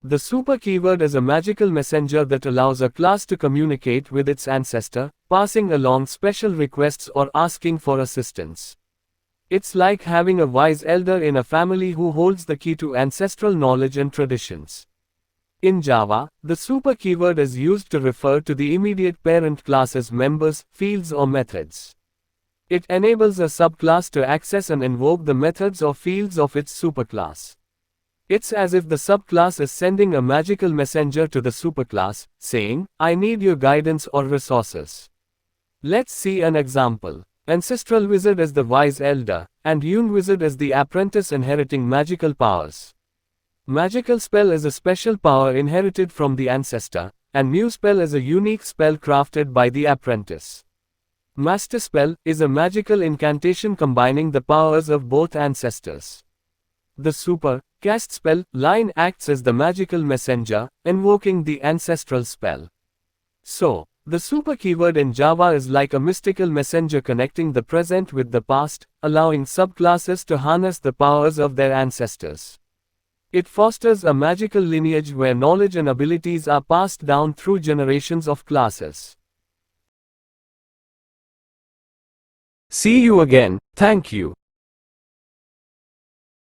The super keyword is a magical messenger that allows a class to communicate with its ancestor, passing along special requests or asking for assistance. It's like having a wise elder in a family who holds the key to ancestral knowledge and traditions. In Java, the super keyword is used to refer to the immediate parent class's members, fields or methods. It enables a subclass to access and invoke the methods or fields of its superclass. It's as if the subclass is sending a magical messenger to the superclass, saying, "I need your guidance or resources." Let's see an example. Ancestral Wizard is the wise elder, and Unwizard is the apprentice inheriting magical powers. Magical Spell is a special power inherited from the ancestor, and New Spell is a unique spell crafted by the apprentice. Master Spell is a magical incantation combining the powers of both ancestors. The super cast spell line acts as the magical messenger, invoking the ancestral spell. So, the super keyword in Java is like a mystical messenger connecting the present with the past, allowing subclasses to harness the powers of their ancestors. It fosters a magical lineage where knowledge and abilities are passed down through generations of classes. See you again. Thank you.